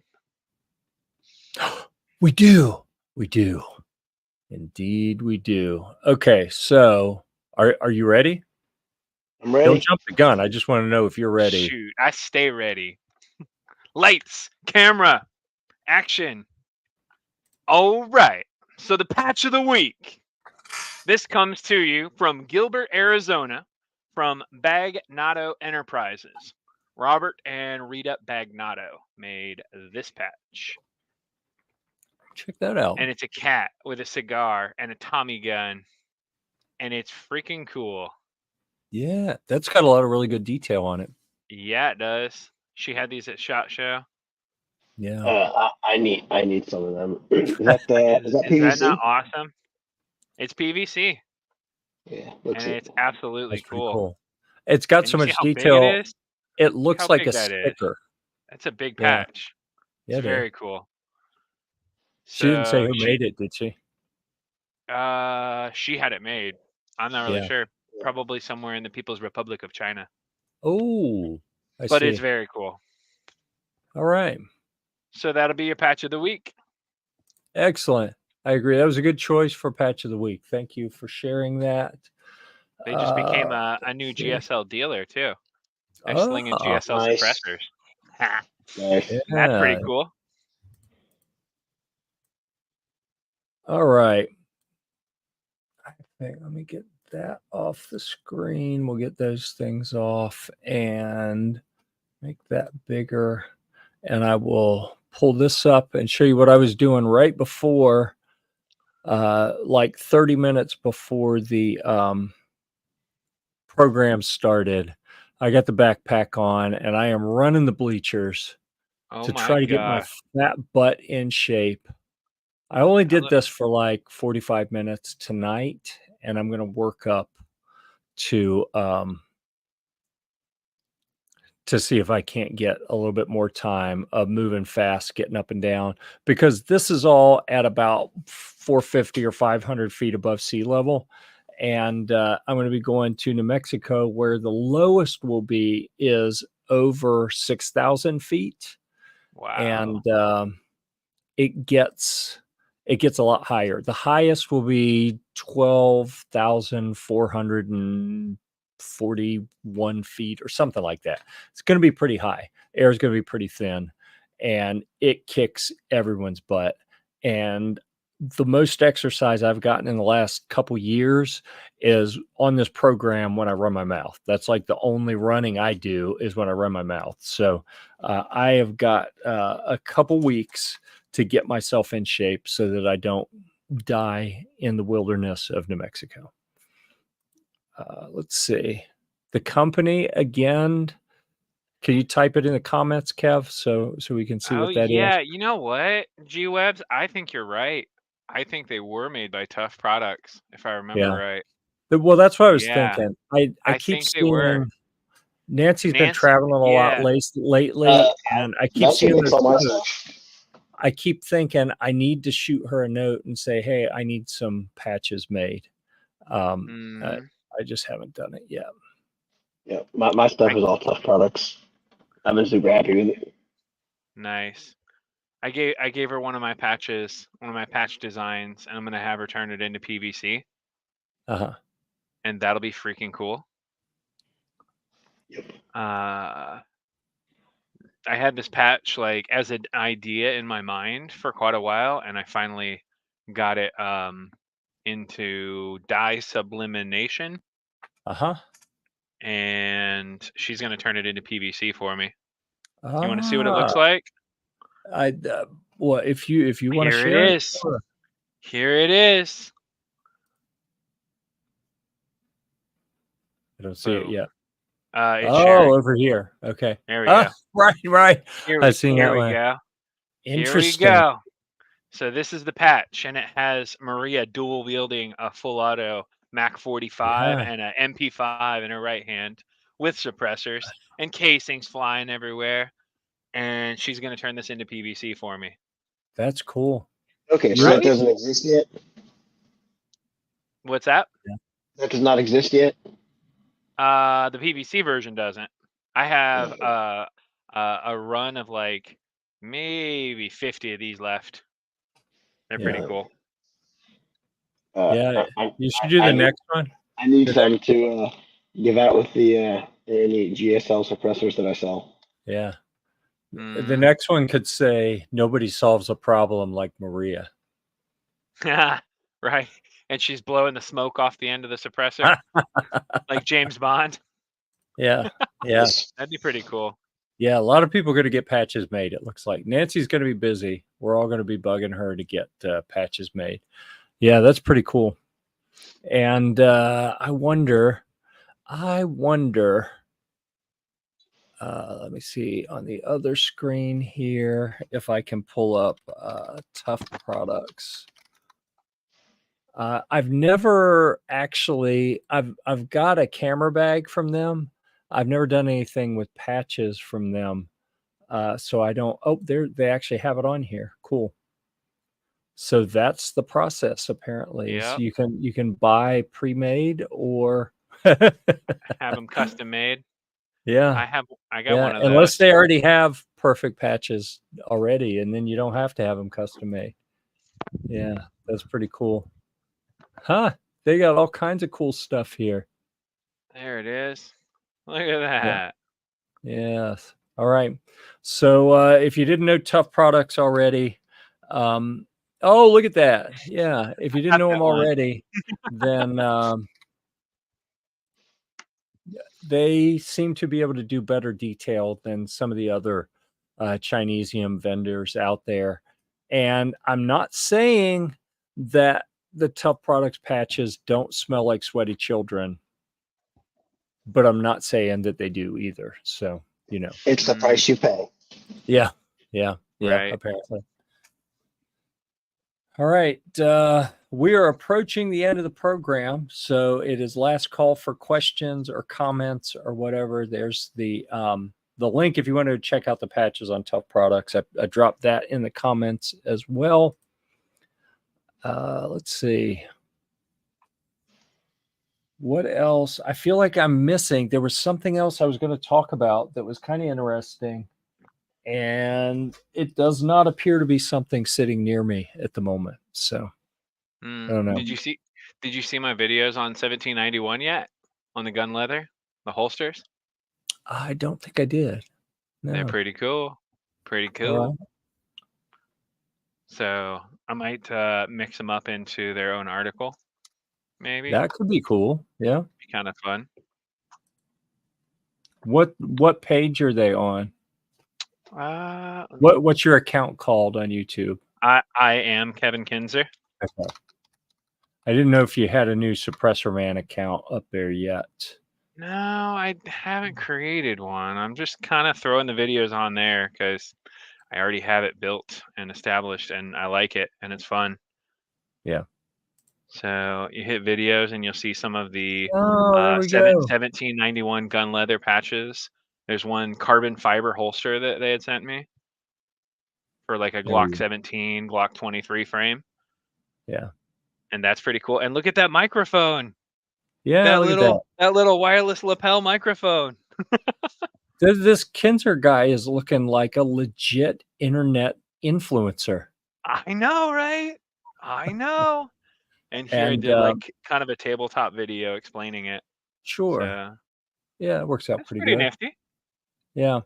We do. Indeed, we do. Okay, so are you ready? I'm ready. Don't jump the gun. I just want to know if you're ready. Shoot, I stay ready. Lights, camera, action. All right. So the patch of the week. This comes to you from Gilbert, Arizona, from Bagnotto Enterprises. Robert and Rita Bagnotto made this patch. Check that out. And it's a cat with a cigar and a Tommy gun. And it's freaking cool. Yeah, that's got a lot of really good detail on it. Yeah, it does. She had these at SHOT Show. Yeah. I need some of them. Is that PVC? Is that not awesome? It's PVC. Yeah, and it's absolutely cool. It's got so much detail. It looks like a sticker. That's a big patch. Yeah, it's very cool. She didn't say who made it, did she? She had it made. I'm not really sure. Probably somewhere in the People's Republic of China. Oh, I see. But it's very cool. All right. So that'll be your patch of the week. Excellent. I agree. That was a good choice for patch of the week. Thank you for sharing that. They just became a new GSL dealer too. They're slinging GSL suppressors. Nice. That's pretty cool. All right. Okay, let me get that off the screen. We'll get those things off and make that bigger. and I will pull this up and show you what I was doing right before, like 30 minutes before the program started. I got the backpack on and I am running the bleachers Oh to my try to get my God. fat butt in shape. I only did look- this for like 45 minutes tonight, and I'm going to work up to see if I can't get a little bit more time of moving fast, getting up and down, because this is all at about 450 or 500 feet above sea level. And I'm going to be going to New Mexico, where the lowest will be is over 6,000 feet. Wow. And it gets a lot higher. The highest will be 12,441 feet or something like that. It's going to be pretty high. Air is going to be pretty thin, and it kicks everyone's butt. And the most exercise I've gotten in the last couple years is on this program when I run my mouth. That's like the only running I do is when I run my mouth. So I have got a couple weeks to get myself in shape so that I don't die in the wilderness of New Mexico. Let's see. The company again. Can you type it in the comments, Kev, so we can see what that yeah. is? You know what, G-Webs? I think you're right. I think they were made by Tough Products, if I remember right. Well, that's what I was Yeah. thinking. I keep think they were. seeing Nancy's been Nancy, traveling a lot yeah. lately, and I keep seeing makes all my those. stuff. I keep thinking I need to shoot her a note and say, "Hey, I need some patches made." I just haven't done it yet. Yeah, my stuff is all Tough Products. I've been super happy with it. Nice. I gave her one of my patches, one of my patch designs, and I'm gonna have her turn it into PVC. Uh-huh. And that'll be freaking cool. Yep. I had this patch like as an idea in my mind for quite a while, and I finally got it into dye sublimination. Uh-huh. And she's gonna turn it into PVC for me. You want to see what it looks like? Well, if you want to Here share it is. Here it is. I don't see it yet. It's sharing. Over here. Okay. There we go. Right. Here seen we that one. go. Interesting. Here we go. So this is the patch, and it has Maria dual wielding a full auto Mac 45 and a MP5 in her right hand with suppressors and casings flying everywhere. And she's going to turn this into PVC for me. That's cool. Okay, so that doesn't exist yet? What's that? That does not exist yet? The PVC version doesn't. I have a run of like maybe 50 of these left. They're pretty cool. You should do the next one. I need some to give out with the any GSL suppressors that I sell. Yeah. The next one could say, "Nobody solves a problem like Maria." Right. And she's blowing the smoke off the end of the suppressor like James Bond. Yeah. That'd be pretty cool. Yeah, a lot of people are going to get patches made, it looks like. Nancy's going to be busy. We're all going to be bugging her to get patches made. Yeah, that's pretty cool. And I wonder, let me see on the other screen here if I can pull up Tough Products. I've never actually, I've got a camera bag from them. I've never done anything with patches from them. So I don't, they actually have it on here. Cool. So that's the process apparently. Yep. So you can buy pre-made or have them custom made. Yeah. I got one of those. Unless they already have perfect patches already, and then you don't have to have them custom made. Yeah, that's pretty cool. Huh? They got all kinds of cool stuff here. There it is. Look at that. Yeah. Yes. All right. So if you didn't know Tough Products already, oh, look at that. Yeah. If you didn't know them already, then they seem to be able to do better detail than some of the other Chinesium vendors out there. And I'm not saying that the Tough Products patches don't smell like sweaty children, but I'm not saying that they do either. So, you know, It's the price you pay. yeah, Right. apparently. All right. We are approaching the end of the program. So it is last call for questions or comments or whatever. There's the link if you want to check out the patches on Tough Products. I dropped that in the comments as well. Let's see. What else? I feel like I'm missing. There was something else I was going to talk about that was kind of interesting. And it does not appear to be something sitting near me at the moment. So I don't know. Did you see my videos on 1791 yet? On the gun leather, the holsters? I don't think I did. No. They're pretty cool. Pretty cool. So I might mix them up into their own article. Maybe that could be cool. Yeah, be kind of fun. What page are they on? What's your account called on YouTube? I am Kevin Kinzer. Okay. I didn't know if you had a new Suppressor Man account up there yet. No, I haven't created one. I'm just kind of throwing the videos on there because I already have it built and established, and I like it, and it's fun. Yeah. So you hit videos, and you'll see some of the 1791 gun leather patches. There's one carbon fiber holster that they had sent me for like a Glock 17, Glock 23 frame. Yeah. And that's pretty cool. And look at that microphone. Yeah, that little wireless lapel microphone. This Kinzer guy is looking like a legit internet influencer. I know, right? I know. And here I did like kind of a tabletop video explaining it. Sure. So, yeah, it works out pretty good. Nifty. Yeah.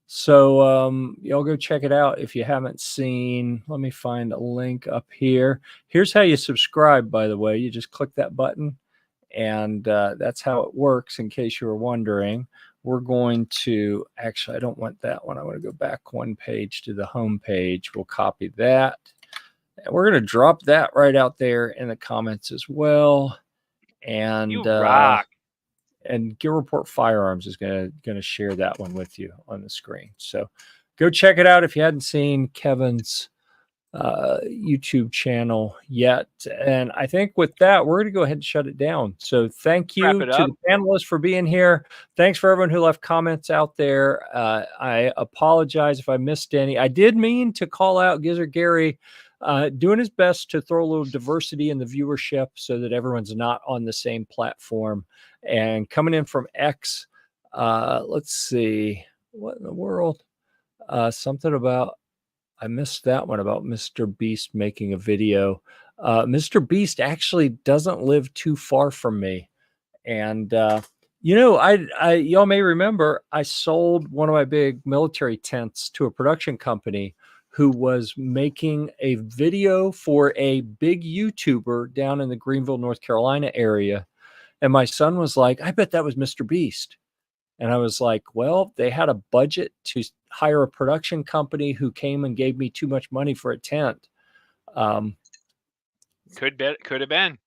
So y'all go check it out if you haven't seen. Let me find a link up here. Here's how you subscribe, by the way. You just click that button, and that's how it works, in case you were wondering. We're going to, actually, I don't want that one. I want to go back one page to the home page. We'll copy that. And we're going to drop that right out there in the comments as well. And you rock. And GearReport Firearms is going to share that one with you on the screen. So go check it out if you hadn't seen Kevin's YouTube channel yet. And I think with that, we're going to go ahead and shut it down. So thank you to the panelists for being here. Thanks for everyone who left comments out there. I apologize if I missed any. I did mean to call out Gizzard Gary doing his best to throw a little diversity in the viewership so that everyone's not on the same platform. And coming in from X, let's see, what in the world? Something about, I missed that one about Mr. Beast making a video. Mr. Beast actually doesn't live too far from me. And, you know, y'all may remember I sold one of my big military tents to a production company who was making a video for a big YouTuber down in the Greenville, North Carolina area. And my son was like, I bet that was Mr. Beast. And I was like, well, they had a budget to hire a production company who came and gave me too much money for a tent. Could have been.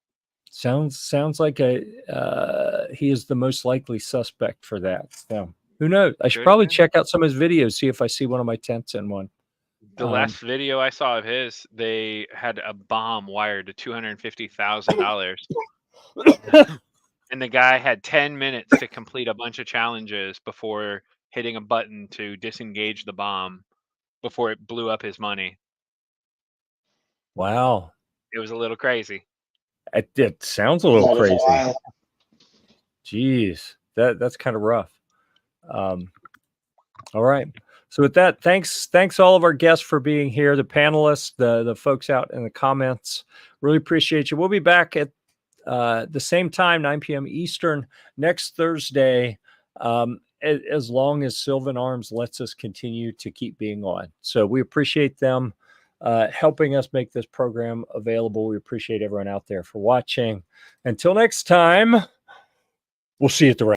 Sounds like he is the most likely suspect for that. So who knows? I should probably check out some of his videos, see if I see one of my tents in one. The last video I saw of his, they had a bomb wired to $250,000. And the guy had 10 minutes to complete a bunch of challenges before hitting a button to disengage the bomb before it blew up his money. Wow. It was a little crazy. It sounds a little crazy. Jeez, that's kind of rough. All right. So with that, thanks all of our guests for being here, the panelists, the folks out in the comments. Really appreciate you. We'll be back at the same time, 9 p.m. Eastern, next Thursday, as long as Sylvan Arms lets us continue to keep being on. So we appreciate them helping us make this program available. We appreciate everyone out there for watching. Until next time, we'll see you at the